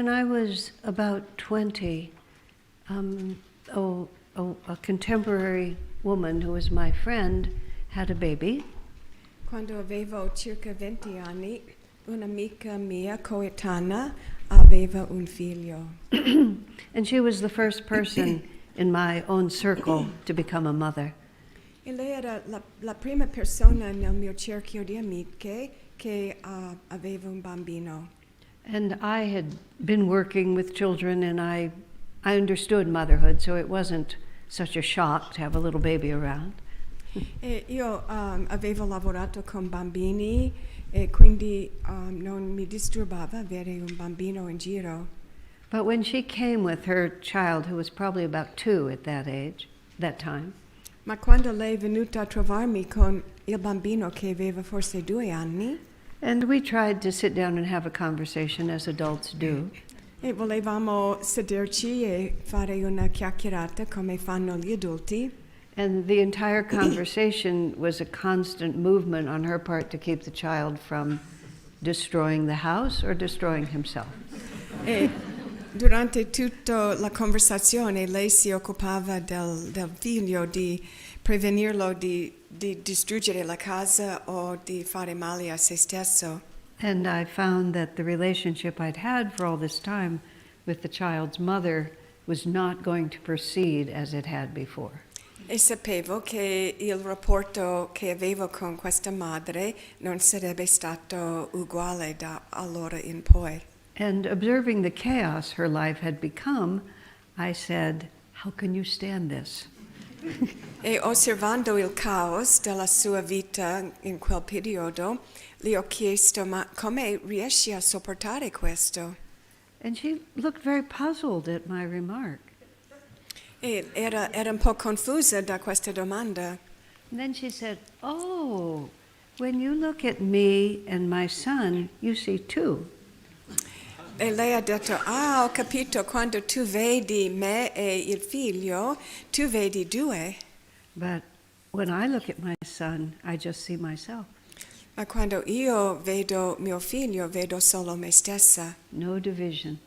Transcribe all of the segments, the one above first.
when I was about 20, a contemporary woman who was my friend had a baby. Quando avevo circa 20 anni, un'amica mia coetanea aveva un figlio. And she was the first person in my own circle to become a mother. E lei era la prima persona nel mio cerchio di amiche che aveva un bambino. And I had been working with children, and I understood motherhood, so it wasn't such a shock to have a little baby around. E io avevo lavorato con bambini e quindi non mi disturbava avere un bambino in giro. But when she came with her child, who was probably about 2 at that time, Ma quando lei è venuta a trovarmi con il bambino che aveva forse 2 anni, and we tried to sit down and have a conversation as adults do, e volevamo sederci e fare una chiacchierata come fanno gli adulti, and the entire conversation was a constant movement on her part to keep the child from destroying the house or destroying himself. e durante tutta la conversazione lei si occupava del figlio, di prevenirlo di distruggere la casa o di fare male a se stesso. And I found that the relationship I'd had for all this time with the child's mother was not going to proceed as it had before. E sapevo che il rapporto che avevo con questa madre non sarebbe stato uguale da allora in poi. And observing the chaos her life had become, I said, "How can you stand this?" E osservando il caos della sua vita in quel periodo, le ho chiesto, ma come riesci a sopportare questo? And she looked very puzzled at my remark. E era un po' confusa da questa domanda. And then she said, "Oh, when you look at me and my son, you see 2. E lei ha detto, ho capito, quando tu vedi me e il figlio, tu vedi 2. But when I look at my son, I just see myself. Ma quando io vedo mio figlio, vedo solo me stessa. No division."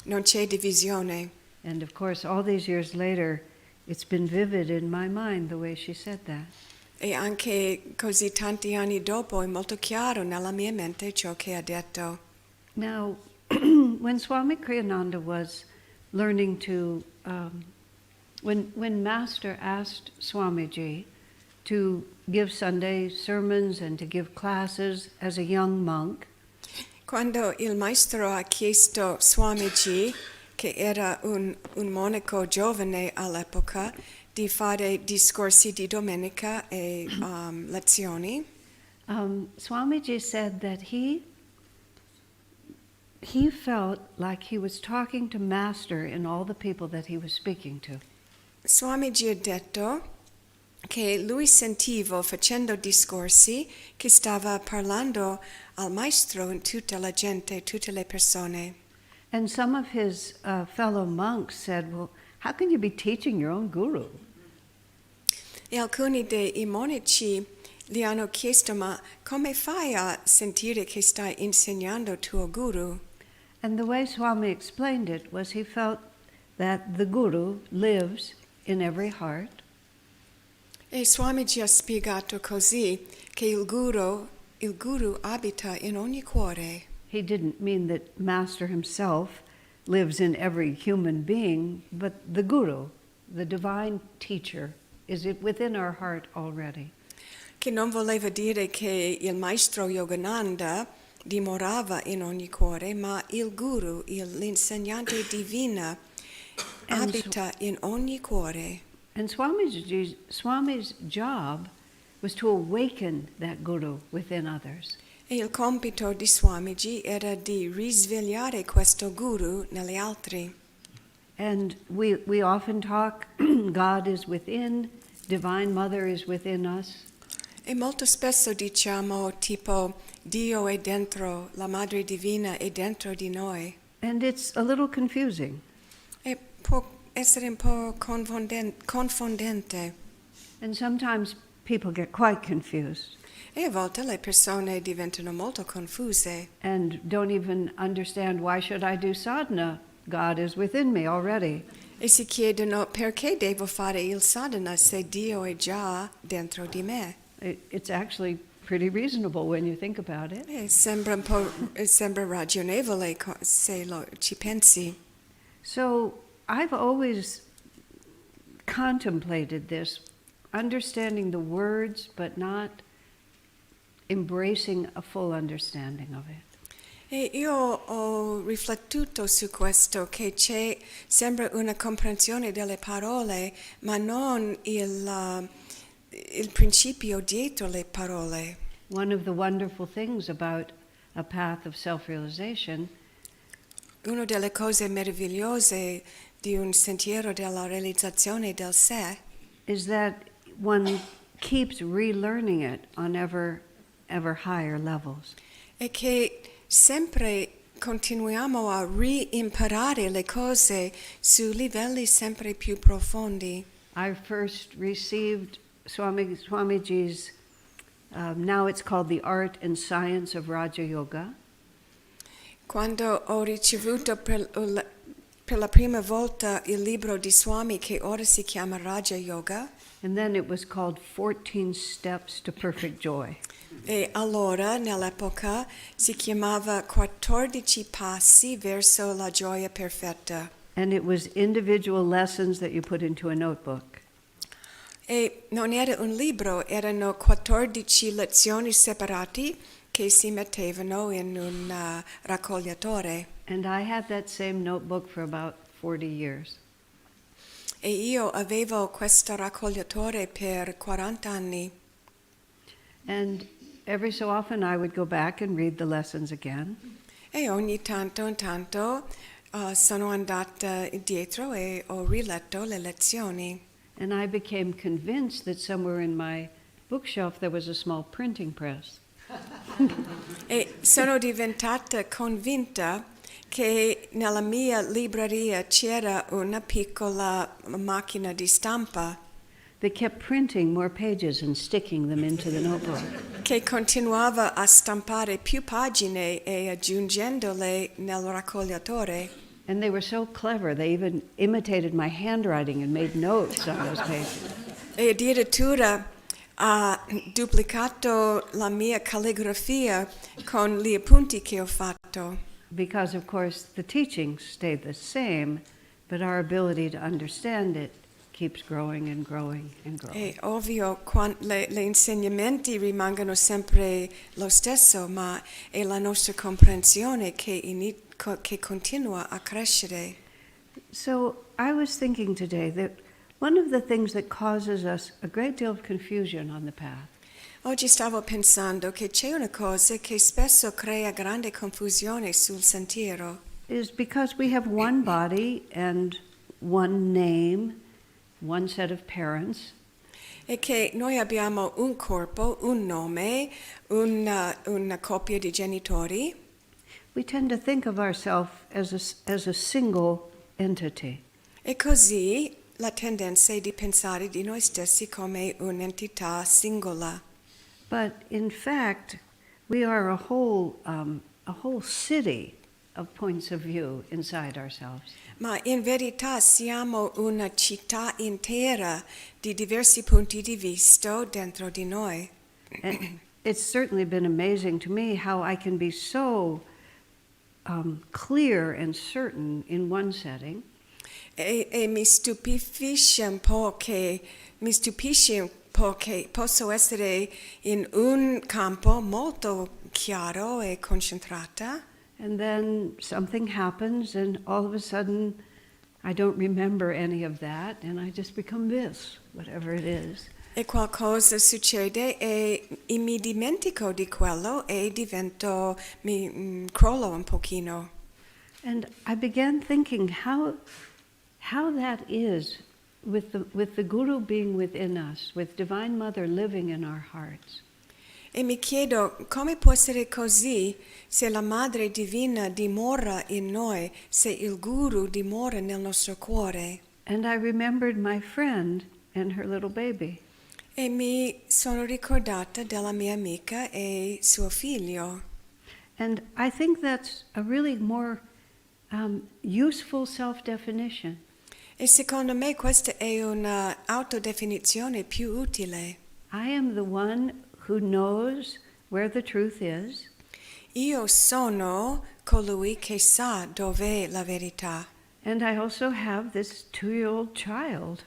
Non c'è divisione. And of course, all these years later, it's been vivid in my mind the way she said that. E anche così tanti anni dopo è molto chiaro nella mia mente ciò che ha detto. Now, when Swami Kriyananda was learning to, when Master asked Swamiji to give Sunday sermons and to give classes as a young monk, Quando il maestro ha chiesto Swamiji, che era un monaco giovane all'epoca, di fare discorsi di domenica e lezioni, Swamiji said that he felt like he was talking to Master in all the people that he was speaking to. Swamiji ha detto che lui sentiva facendo discorsi che stava parlando al maestro in tutta la gente, tutte le persone. And some of his fellow monks said, "Well, how can you be teaching your own guru?" E alcuni dei monaci gli hanno chiesto, ma come fai a sentire che stai insegnando tuo guru? And the way Swami explained it was he felt that the guru lives in every heart. E Swamiji ha spiegato così che il guru abita in ogni cuore. He didn't mean that Master himself lives in every human being, but the guru, the divine teacher, is within our heart already. Che non voleva dire che il maestro Yogananda dimorava in ogni cuore, ma il guru, l'insegnante divino, abita in ogni cuore. And Swami's job was to awaken that guru within others. E il compito di Swamiji era di risvegliare questo guru negli altri. And we often talk, God is within, Divine Mother is within us. E molto spesso diciamo tipo Dio è dentro, la Madre Divina è dentro di noi. And it's a little confusing. E può essere un po' confondente. And sometimes people get quite confused E a volte le persone diventano molto confuse and don't even understand, why should I do sadhana? God is within me already. e si chiedono perché devo fare il sadhana se Dio è già dentro di me. It's actually pretty reasonable when you think about it. Sembra ragionevole se ci pensi. So I've always contemplated this, understanding the words but not embracing a full understanding of it. E io ho riflettuto su questo, che sembra una comprensione delle parole, ma non il principio dietro le parole. One of the wonderful things about a path of self-realization Una delle cose meravigliose di un sentiero della realizzazione del sé is that one keeps relearning it on ever higher levels. è che sempre continuiamo a reimparare le cose su livelli sempre più profondi. I first received Swamiji's, now it's called The Art and Science of Raja Yoga. Quando ho ricevuto per la prima volta il libro di Swami, che ora si chiama Raja Yoga, And then it was called 14 Steps to Perfect Joy. e allora nell'epoca si chiamava 14 passi verso la gioia perfetta. And it was individual lessons that you put into a notebook. E non era un libro, erano 14 lezioni separate che si mettevano in un raccogliatore. And I had that same notebook for about 40 years. E io avevo questo raccogliatore per 40 anni. And every so often I would go back and read the lessons again. E ogni tanto in tanto sono andata indietro e ho riletto le lezioni. And I became convinced that somewhere in my bookshelf there was a small printing press. E sono diventata convinta che nella mia libreria c'era una piccola macchina di stampa They kept printing more pages and sticking them into the notebook. che continuava a stampare più pagine e aggiungendole nel raccogliatore. And they were so clever, they even imitated my handwriting and made notes on those pages. E addirittura ha duplicato la mia calligrafia con gli appunti che ho fatto. Because, of course, the teachings stay the same, but our ability to understand it keeps growing and growing and growing. È ovvio, le insegnamenti rimangono sempre lo stesso, ma è la nostra comprensione che continua a crescere. So I was thinking today that one of the things that causes us a great deal of confusion on the path Oggi stavo pensando che c'è una cosa che spesso crea grande confusione sul sentiero. is because we have one body and one name, one set of parents, È che noi abbiamo un corpo, un nome, una coppia di genitori. we tend to think of ourselves as a single entity. E così la tendenza è di pensare di noi stessi come un'entità singola. But in fact, we are a whole city of points of view inside ourselves. Ma in verità siamo una città intera di diversi punti di vista dentro di noi. And it's certainly been amazing to me how I can be so clear and certain in one setting, E mi stupisce un po' che posso essere in un campo molto chiaro e concentrata. and then something happens, and all of a sudden I don't remember any of that, and I just become this, whatever it is. E qualcosa succede e mi dimentico di quello e crollo un pochino. And I began thinking how that is with the Guru being within us, with Divine Mother living in our hearts. E mi chiedo come può essere così se la Madre Divina dimora in noi, se il Guru dimora nel nostro cuore. And I remembered my friend and her little baby. E mi sono ricordata della mia amica e suo figlio. And I think that's a really more useful self-definition. E secondo me questa è una autodefinizione più utile. I am the one who knows where the truth is. Io sono colui che sa dov'è la verità. And I also have this 2-year-old child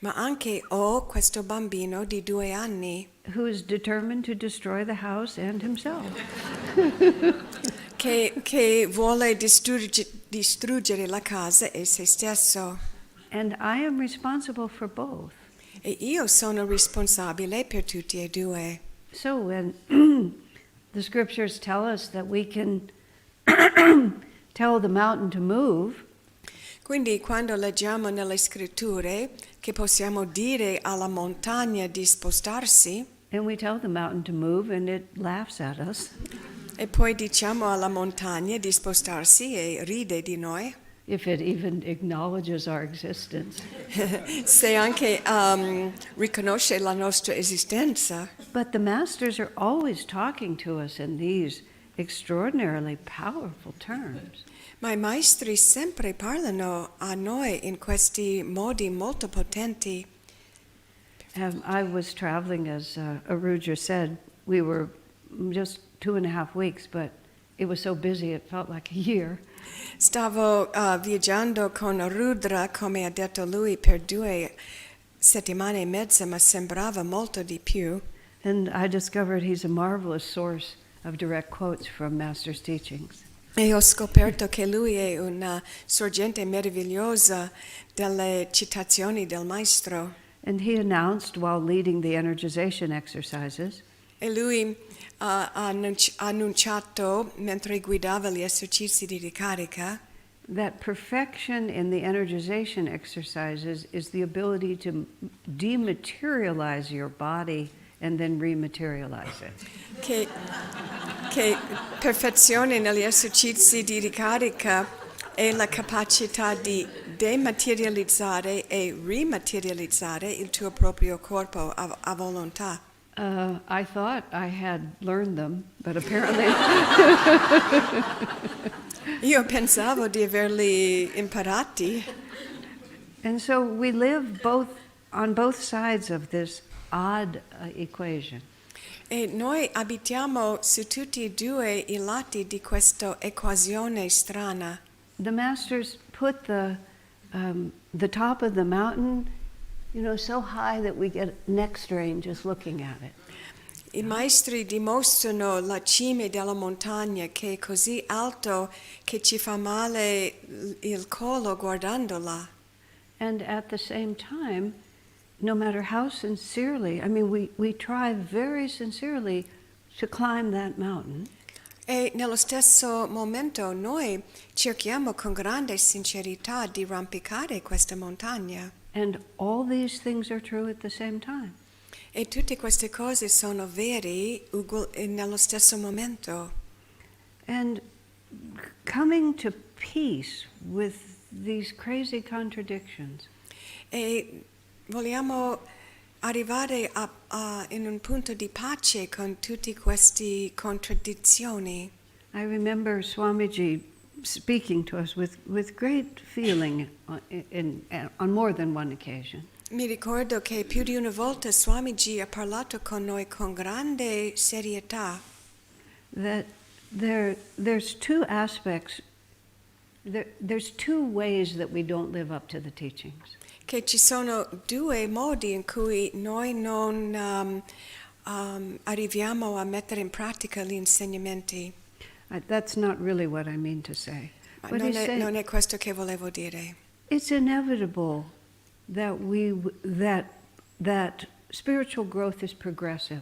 Ma anche ho questo bambino di 2 anni who is determined to destroy the house and himself. che vuole distruggere la casa e se stesso. And I am responsible for both. E io sono responsabile per tutti e due. So when the scriptures tell us that we can tell the mountain to move, Quindi quando leggiamo nelle scritture che possiamo dire alla montagna di spostarsi and we tell the mountain to move and it laughs at us, e poi diciamo alla montagna di spostarsi e ride di noi, if it even acknowledges our existence. se anche riconosce la nostra esistenza. But the masters are always talking to us in these extraordinarily powerful terms. Ma i maestri sempre parlano a noi in questi modi molto potenti. I was traveling, as Aruja said, we were just 2.5 weeks, but it was so busy it felt like a year. Stavo viaggiando con Rudra, come ha detto lui, per 2 settimane e mezza, ma sembrava molto di più. And I discovered he's a marvelous source of direct quotes from Master's teachings. E ho scoperto che lui è una sorgente meravigliosa delle citazioni del maestro. And he announced while leading the energization exercises E lui ha annunciato, mentre guidava gli esercizi di ricarica, that perfection in the energization exercises is the ability to dematerialize your body and then rematerialize it. che perfezione negli esercizi di ricarica è la capacità di dematerializzare e rimaterializzare il tuo proprio corpo a volontà. I thought I had learned them, but apparently Io pensavo di averli imparati. And so we live on both sides of this odd equation. E noi abitiamo su tutti e 2 i lati di questa equazione strana. The masters put the top of the mountain, so high that we get neck strain just looking at it. I maestri dimostrano la cima della montagna che è così alto che ci fa male il collo guardandola. And at the same time, no matter how sincerely, we try very sincerely to climb that mountain. E nello stesso momento noi cerchiamo con grande sincerità di rampicare questa montagna. And all these things are true at the same time. E tutte queste cose sono vere nello stesso momento. And coming to peace with these crazy contradictions. E vogliamo arrivare in un punto di pace con tutte queste contraddizioni. I remember Swamiji speaking to us with great feeling on more than one occasion. Mi ricordo che più di una volta Swamiji ha parlato con noi con grande serietà. That there's 2 aspects, there's 2 ways that we don't live up to the teachings. Che ci sono 2 modi in cui noi non arriviamo a mettere in pratica gli insegnamenti. That's not really what I mean to say. But Non è questo che volevo dire. It's inevitable that spiritual growth is progressive.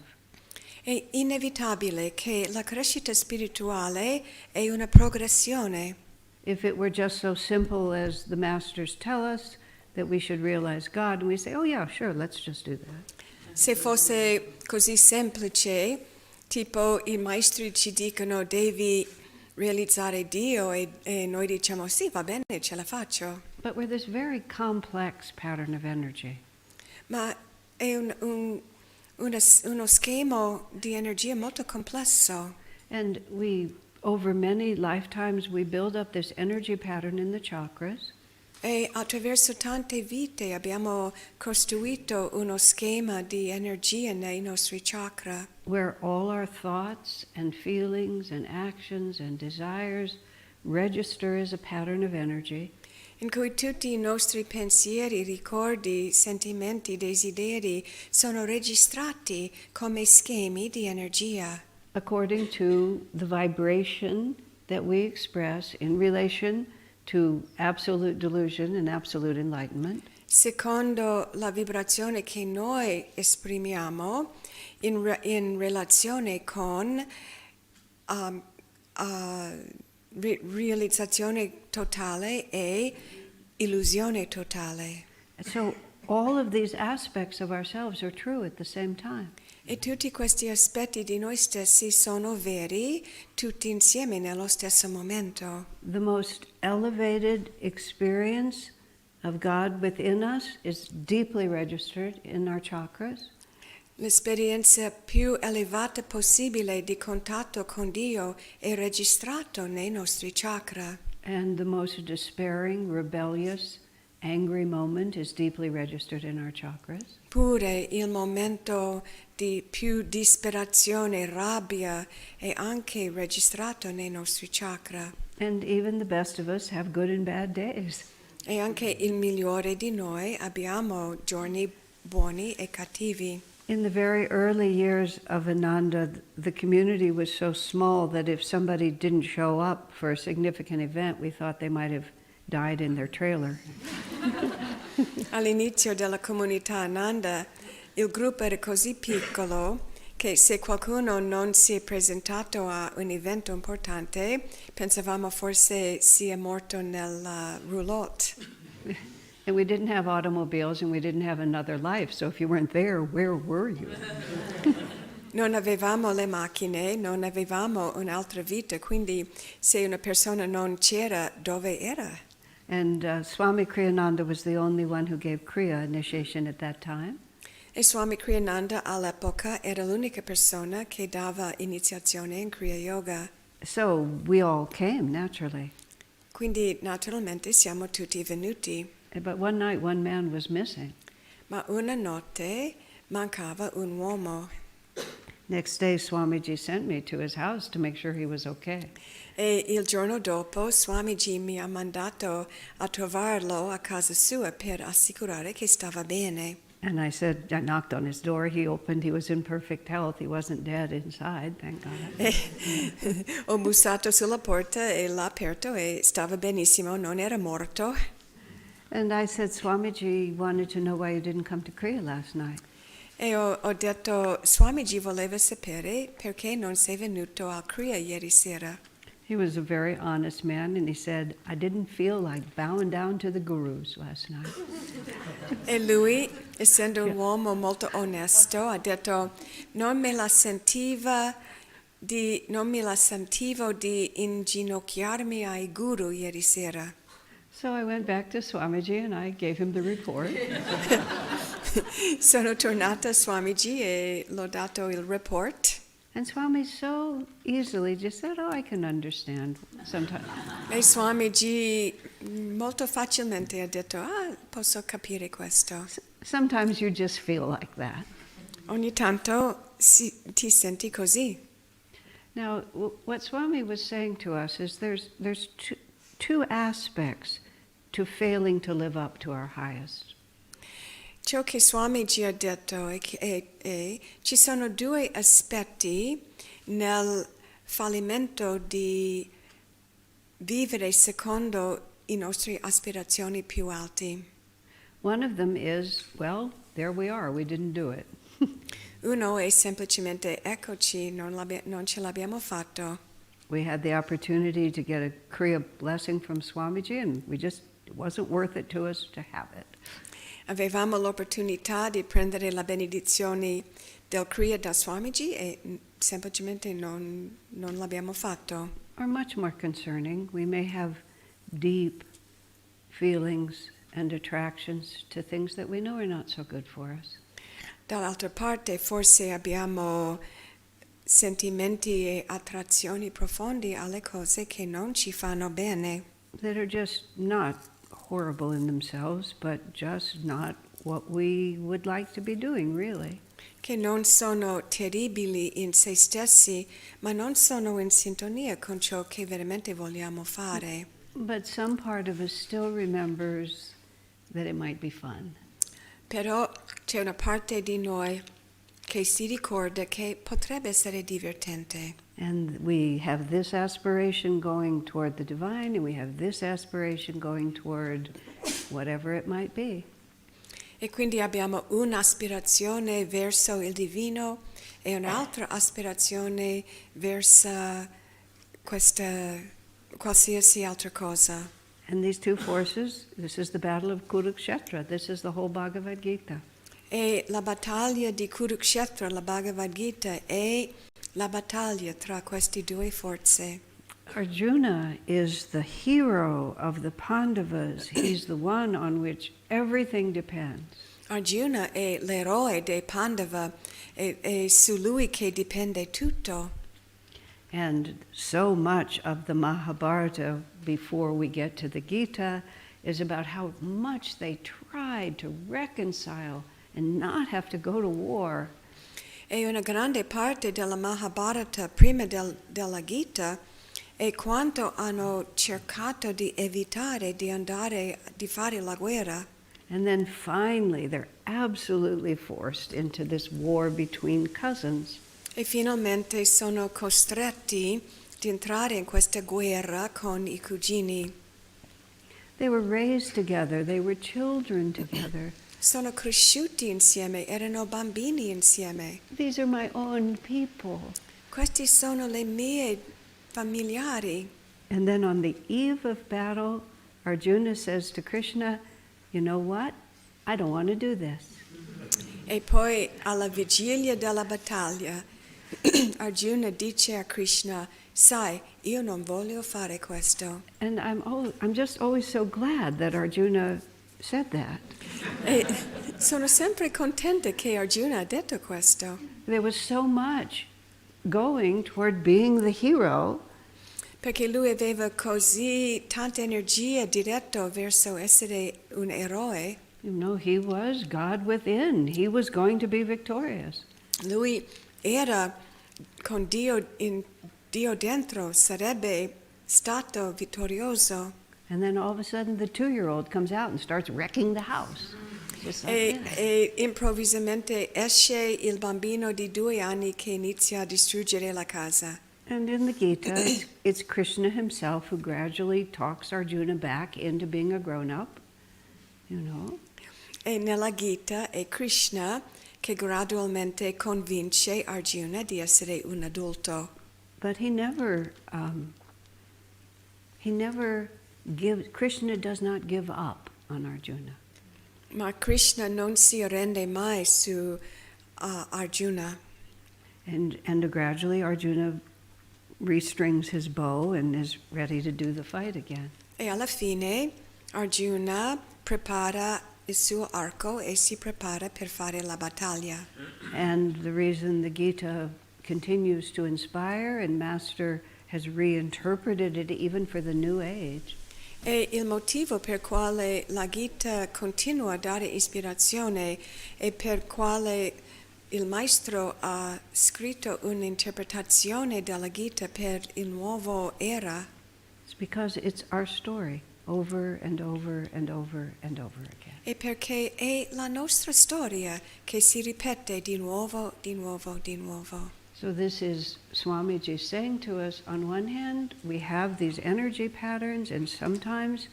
È inevitabile che la crescita spirituale è una progressione. If it were just so simple as the masters tell us that we should realize God, and we say, oh yeah, sure, let's just do that. Se fosse così semplice, tipo i maestri ci dicono devi realizzare Dio e noi diciamo sì, va bene, ce la faccio. But we're this very complex pattern of energy. Ma è uno schema di energia molto complesso. And over many lifetimes, we build up this energy pattern in the chakras. E attraverso tante vite abbiamo costruito uno schema di energia nei nostri chakra, Where all our thoughts and feelings and actions and desires register as a pattern of energy. in cui tutti i nostri pensieri, ricordi, sentimenti, desideri sono registrati come schemi di energia, According to the vibration that we express in relation to absolute delusion and absolute enlightenment, secondo la vibrazione che noi esprimiamo in relazione con realizzazione totale e illusione totale. so all of these aspects of ourselves are true at the same time. E tutti questi aspetti di noi stessi sono veri, tutti insieme nello stesso momento. The most elevated experience of God within us is deeply registered in our chakras. L'esperienza più elevata possibile di contatto con Dio è registrato nei nostri chakra. And the most despairing, rebellious, angry moment is deeply registered in our chakras. Pure il momento di più disperazione, rabbia è anche registrato nei nostri chakra. And even the best of us have good and bad days. E anche il migliore di noi abbiamo giorni buoni e cattivi. In the very early years of Ananda, the community was so small that if somebody didn't show up for a significant event, we thought they might have died in their trailer. All'inizio della comunità Ananda, il gruppo era così piccolo che se qualcuno non si è presentato a un evento importante, pensavamo forse sia morto nella roulotte. And we didn't have automobiles and we didn't have another life, so if you weren't there, where were you? Non avevamo le macchine, non avevamo un'altra vita, quindi se una persona non c'era, dove era? And Swami Kriyananda was the only one who gave Kriya initiation at that time. E Swami Kriyananda all'epoca era l'unica persona che dava iniziazione in Kriya Yoga. So we all came, naturally. Quindi naturalmente siamo tutti venuti. But one night, one man was missing. Ma una notte mancava un uomo. Next day, Swamiji sent me to his house to make sure he was okay. E il giorno dopo Swamiji mi ha mandato a trovarlo a casa sua per assicurare che stava bene. And I knocked on his door, he opened, he was in perfect health, he wasn't dead inside, thank God. Ho bussato sulla porta e l'ha aperto e stava benissimo, non era morto. And I said, Swamiji wanted to know why you didn't come to Kriya last night. E ho detto, Swamiji voleva sapere perché non sei venuto al Kriya ieri sera. He was a very honest man, and he said, I didn't feel like bowing down to the gurus last night. E lui, essendo un uomo molto onesto, ha detto, non me la sentivo di inginocchiarmi ai guru ieri sera. So I went back to Swamiji and I gave him the report. Sono tornata a Swamiji e l'ho dato il report. And Swami so easily just said, oh, I can understand sometimes. E Swamiji molto facilmente ha detto, posso capire questo. Sometimes you just feel like that. Ogni tanto ti senti così. Now, what Swami was saying to us is there's two aspects to failing to live up to our highest. Ciò che Swamiji ha detto è che ci sono due aspetti nel fallimento di vivere secondo i nostri aspirazioni più alti. One of them is, well, there we are, we didn't do it. Uno è semplicemente eccoci, non ce l'abbiamo fatto. We had the opportunity to get a Kriya blessing from Swamiji, and it wasn't worth it to us to have it. Avevamo l'opportunità di prendere la benedizione del Kriya da Swamiji e semplicemente non l'abbiamo fatto. Or much more concerning, we may have deep feelings and attractions to things that we know are not so good for us. dall'altra parte forse abbiamo sentimenti e attrazioni profondi alle cose che non ci fanno bene, that are just not horrible in themselves, but just not what we would like to be doing, really. che non sono terribili in se stessi, ma non sono in sintonia con ciò che veramente vogliamo fare. But some part of us still remembers that it might be fun. Però c'è una parte di noi che si ricorda che potrebbe essere divertente. And we have this aspiration going toward the divine, and we have this aspiration going toward whatever it might be. E quindi abbiamo un'aspirazione verso il divino e un'altra aspirazione verso questa qualsiasi altra cosa. And these two forces, this is the battle of Kurukshetra, this is the whole Bhagavad Gita. E la battaglia di Kurukshetra, la Bhagavad Gita, è la battaglia tra queste due forze. Arjuna is the hero of the Pandavas. He's the one on which everything depends. Arjuna è l'eroe dei Pandava, è su lui che dipende tutto. And so much of the Mahabharata, before we get to the Gita, is about how much they tried to reconcile and not have to go to war. E una grande parte della Mahabharata, prima della Gita, è quanto hanno cercato di evitare di fare la guerra. And then finally, they're absolutely forced into this war between cousins. E finalmente sono costretti di entrare in questa guerra con i cugini. They were raised together, they were children together. Sono cresciuti insieme, erano bambini insieme. These are my own people. Questi sono le mie familiari. And then on the eve of battle, Arjuna says to Krishna, you know what? I don't want to do this. E poi alla vigilia della battaglia, Arjuna dice a Krishna, sai, io non voglio fare questo. And I'm just always so glad that Arjuna said that. E sono sempre contenta che Arjuna ha detto questo. There was so much going toward being the hero, Perché lui aveva così tanta energia diretta verso essere un eroe. you know, he was God within. He was going to be victorious. Lui era con Dio dentro, sarebbe stato vittorioso. And then all of a sudden the 2-year-old comes out and starts wrecking the house. Just like that. E improvvisamente esce il bambino di 2 anni che inizia a distruggere la casa. And in the Gita, it's Krishna himself who gradually talks Arjuna back into being a grown-up, you know. E nella Gita è Krishna che gradualmente convince Arjuna di essere un adulto. But he never gives, Krishna does not give up on Arjuna. Ma Krishna non si arrende mai su Arjuna. And gradually Arjuna restrings his bow and is ready to do the fight again. E alla fine Arjuna prepara il suo arco e si prepara per fare la battaglia. And the reason the Gita continues to inspire, and Master has reinterpreted it even for the new age, E il motivo per quale la Gita continua a dare ispirazione e per quale il maestro ha scritto un'interpretazione della Gita per il nuovo era, it's because it's our story over and over and over and over again. è perché è la nostra storia che si ripete di nuovo, di nuovo, di nuovo. So this is Swamiji saying to us, on one hand, we have these energy patterns, and sometimes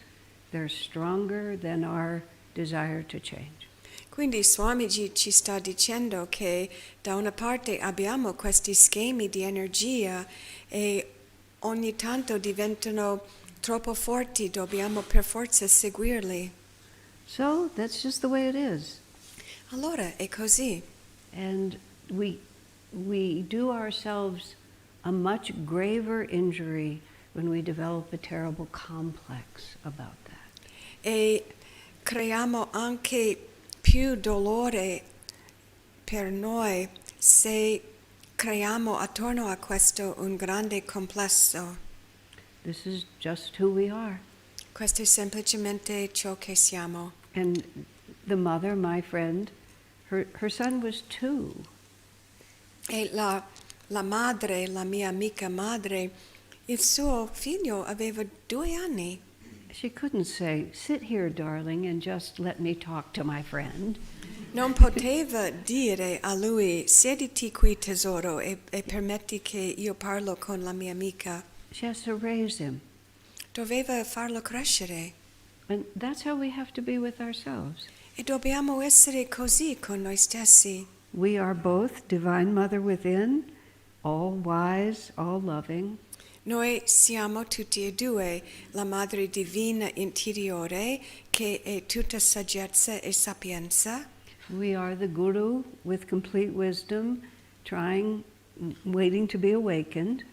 they're stronger than our desire to change. Quindi Swamiji ci sta dicendo che da una parte abbiamo questi schemi di energia e ogni tanto diventano troppo forti, dobbiamo per forza seguirli. So that's just the way it is. Allora è così. And we do ourselves a much graver injury when we develop a terrible complex about that. E creiamo anche più dolore per noi se creiamo attorno a questo un grande complesso. This is just who we are. Questo è semplicemente ciò che siamo. And the mother, my friend, her son was 2. E la madre, la mia amica madre, il suo figlio aveva 2 anni. She couldn't say, "Sit here, darling, and just let me talk to my friend." Non poteva dire a lui, siediti qui tesoro e permetti che io parlo con la mia amica. She has to raise him. Doveva farlo crescere. And that's how we have to be with ourselves. E dobbiamo essere così con noi stessi. We are both Divine Mother within, all wise, all loving. Noi siamo tutti e 2 la Madre Divina interiore che è tutta saggezza e sapienza. We are the Guru with complete wisdom, waiting to be awakened.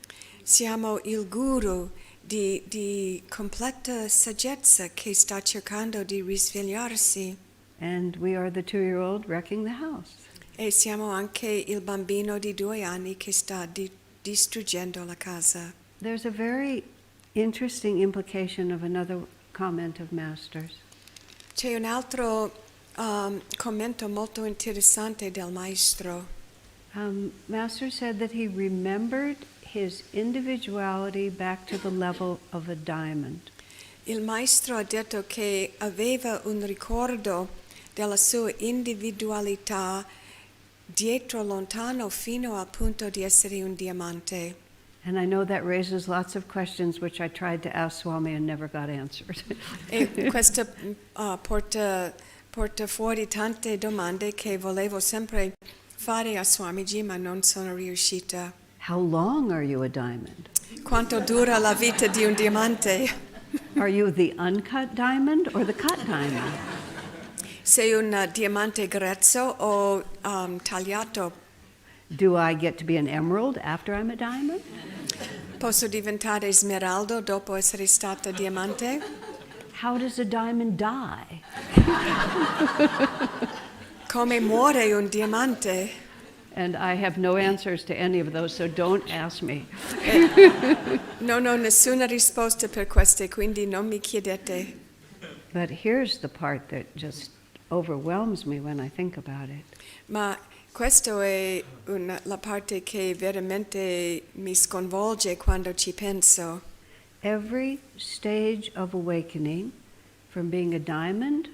Siamo il Guru di completa saggezza che sta cercando di risvegliarsi. And we are the 2-year-old wrecking the house. E siamo anche il bambino di 2 anni che sta distruggendo la casa. There's a very interesting implication of another comment of Master's. C'è un altro commento molto interessante del maestro. Master said that he remembered his individuality back to the level of a diamond. Il maestro ha detto che aveva un ricordo della sua individualità dietro lontano fino al punto di essere un diamante. And I know that raises lots of questions which I tried to ask Swami and never got answered. E questo porta fuori tante domande che volevo sempre fare a Swamiji, ma non sono riuscita. How long are you a diamond? Quanto dura la vita di un diamante? Are you the uncut diamond or the cut diamond? Sei un diamante grezzo o tagliato? Do I get to be an emerald after I'm a diamond? Posso diventare smeraldo dopo essere stata diamante? How does a diamond die? Come muore un diamante? And I have no answers to any of those, so don't ask me. Non ho nessuna risposta per queste, quindi non mi chiedete. But here's the part that just overwhelms me when I think about it. Ma questo è la parte che veramente mi sconvolge quando ci penso. Every stage of awakening, from being a diamond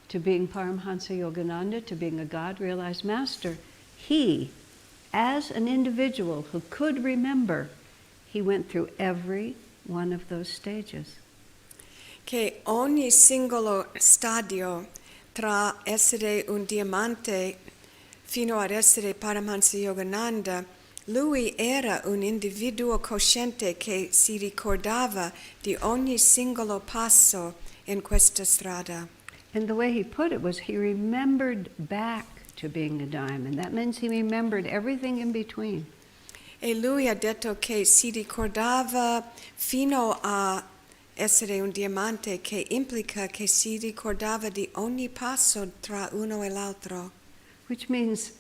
to being Paramhansa Yogananda, to being a God-realized master, he, as an individual who could remember, he went through every one of those stages. Che ogni singolo stadio tra essere un diamante fino ad essere Paramahansa Yogananda, lui era un individuo cosciente che si ricordava di ogni singolo passo in questa strada. And the way he put it was he remembered back to being a diamond. That means he remembered everything in between. E lui ha detto che si ricordava fino a essere un diamante, che implica che si ricordava di ogni passo tra uno e l'altro. Which means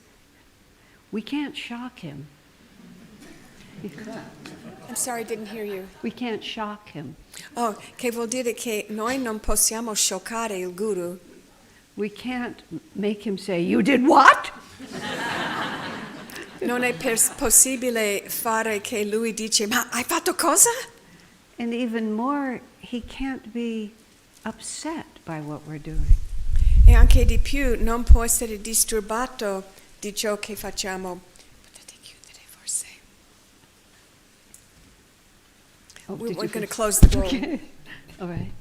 we can't shock him. I'm sorry, I didn't hear you. We can't shock him. Oh, che vuol dire che noi non possiamo scioccare il guru. We can't make him say, "You did what?" Non è possibile fare che lui dice, ma hai fatto cosa? And even more, he can't be upset by what we're doing. E anche di più, non può essere disturbato di ciò che facciamo. Potete chiudere forse. Oh, We're did you going to finish? close the bowl. Okay. All right.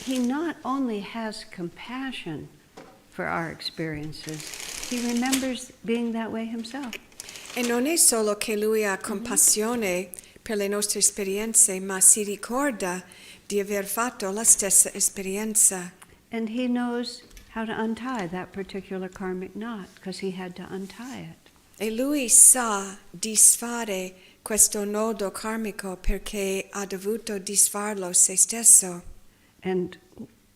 He not only has compassion for our experiences, he remembers being that way himself. E non è solo che lui ha compassione per le nostre esperienze, ma si ricorda di aver fatto la stessa esperienza. And he knows how to untie that particular karmic knot because he had to untie it. E lui sa disfare questo nodo karmico perché ha dovuto disfarlo se stesso. And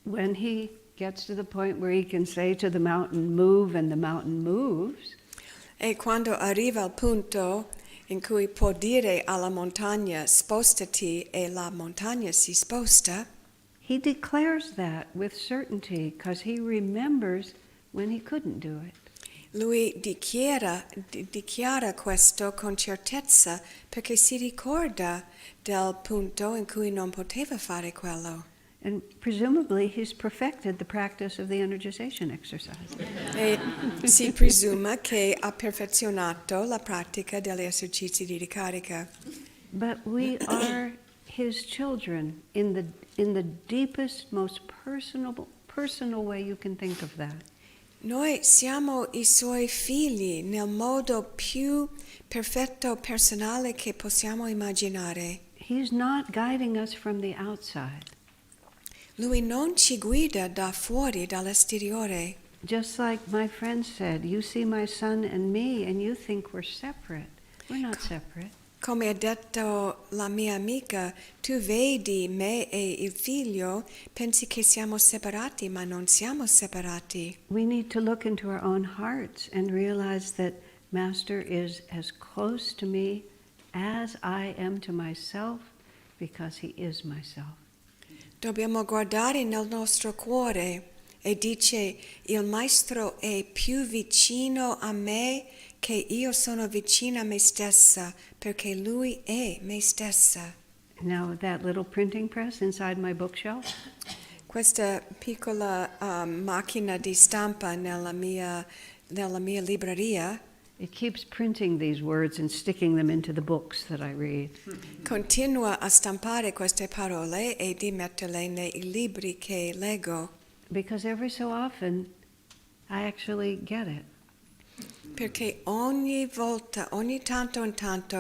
when he gets to the point where he can say to the mountain, move, and the mountain moves, E quando arriva al punto in cui può dire alla montagna spostati e la montagna si sposta, he declares that with certainty because he remembers when he couldn't do it. lui dichiara questo con certezza perché si ricorda del punto in cui non poteva fare quello. And presumably he's perfected the practice of the energization exercise. E si presume che ha perfezionato la pratica degli esercizi di ricarica. But we are his children in the deepest, most personal way you can think of that. Noi siamo I suoi figli nel modo più perfetto personale che possiamo immaginare. He's not guiding us from the outside. Lui non ci guida da fuori, dall'esteriore. Just like my friend said, you see my son and me and you think we're separate. We're not separate. Come ha detto la mia amica, tu vedi me e il figlio, pensi che siamo separati, ma non siamo separati. We need to look into our own hearts and realize that Master is as close to me as I am to myself because he is myself. Dobbiamo guardare nel nostro cuore e dice, il Maestro è più vicino a me che io sono vicina a me stessa, perché lui è me stessa. Now that little printing press inside my bookshelf, Questa piccola macchina di stampa nella mia libreria it keeps printing these words and sticking them into the books that I read. continua a stampare queste parole e di metterle nei libri che leggo, Because every so often I actually get it. perché ogni volta, ogni tanto in tanto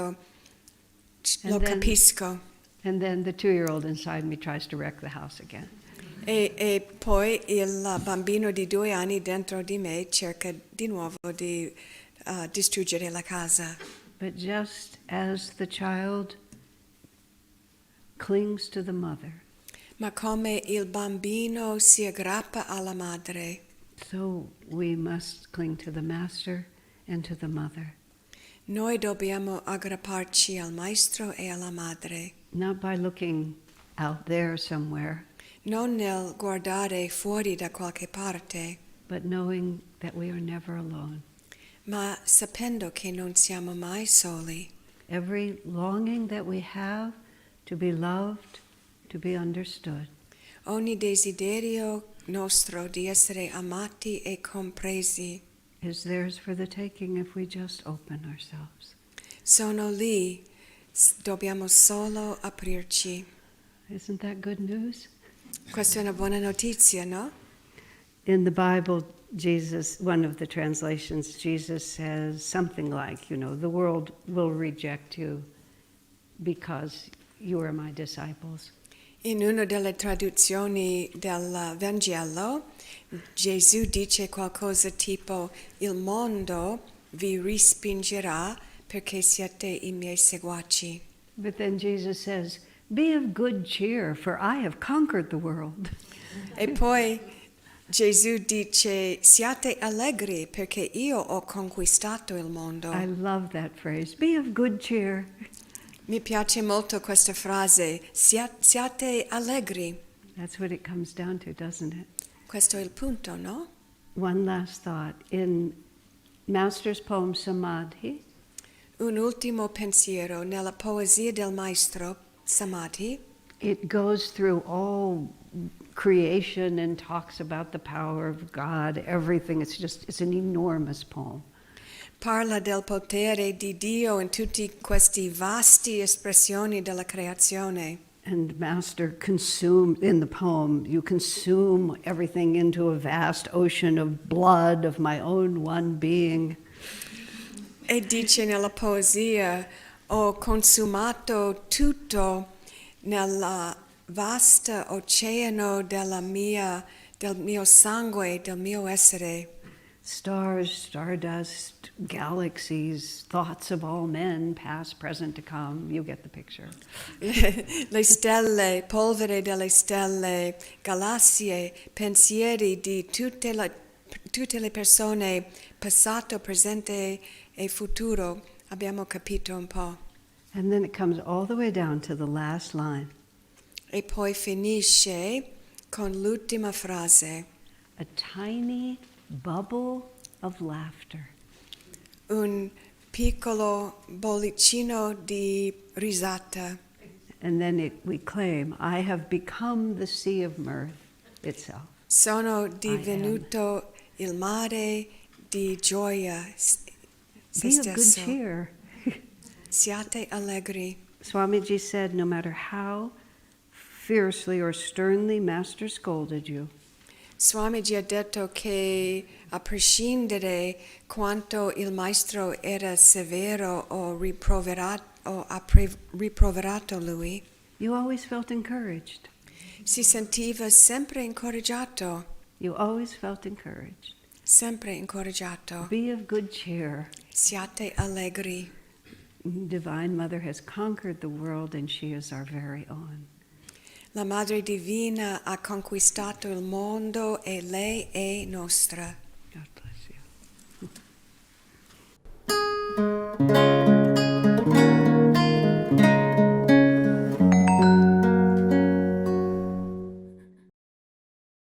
lo And then- capisco. And then the 2-year-old inside me tries to wreck the house again. E poi il bambino di 2 anni dentro di me cerca di nuovo di distruggere la casa. But just as the child clings to the mother, Ma come il bambino si aggrappa alla madre, so we must cling to the Master and to the mother. noi dobbiamo aggrapparci al maestro e alla madre, Not by looking out there somewhere, non nel guardare fuori da qualche parte, but knowing that we are never alone. ma sapendo che non siamo mai soli. Every longing that we have to be loved, to be understood, Ogni desiderio nostro di essere amati e compresi is theirs for the taking if we just open ourselves. sono lì, dobbiamo solo aprirci. Isn't that good news? Questa è una buona notizia, no? In the Bible, Jesus, one of the translations, Jesus says something like, the world will reject you because you are my disciples. In una delle traduzioni del Vangelo, Gesù dice qualcosa tipo: il mondo vi respingerà perché siete I miei seguaci. But then Jesus says, be of good cheer, for I have conquered the world. E poi Gesù dice: siate allegri perché io ho conquistato il mondo. I love that phrase, be of good cheer. Mi piace molto questa frase, siate allegri. That's what it comes down to, doesn't it? Questo è il punto, no? One last thought. In Master's poem Samadhi, Un ultimo pensiero nella poesia del maestro Samadhi. it goes through all creation and talks about the power of God, everything. It's an enormous poem. Parla del potere di Dio in tutti questi vasti espressioni della creazione. And Master consumed, in the poem, you consume everything into a vast ocean of blood of my own one being. E dice nella poesia: ho consumato tutto nel vasto oceano del mio sangue, del mio essere. stars, stardust, galaxies, thoughts of all men, past, present, to come. You get the picture. Le stelle, polvere delle stelle, galassie, pensieri di tutte le persone, passato, presente e futuro. Abbiamo capito un po'. And then it comes all the way down to the last line. E poi finisce con l'ultima frase. A tiny bubble of laughter. Un piccolo bollicino di risata. And then we claim, I have become the sea of mirth itself. Sono divenuto il mare di gioia se Be of good stesso. cheer. Siate allegri. Swamiji said, no matter how fiercely or sternly Master scolded you, Swamiji ha detto che a prescindere quanto il maestro era severo o riproverato lui, you always felt encouraged. si sentiva sempre incoraggiato, You always felt encouraged. sempre incoraggiato. Be of good cheer. Siate allegri. Divine Mother has conquered the world and she is our very own. La Madre Divina ha conquistato il mondo e lei è nostra. God bless.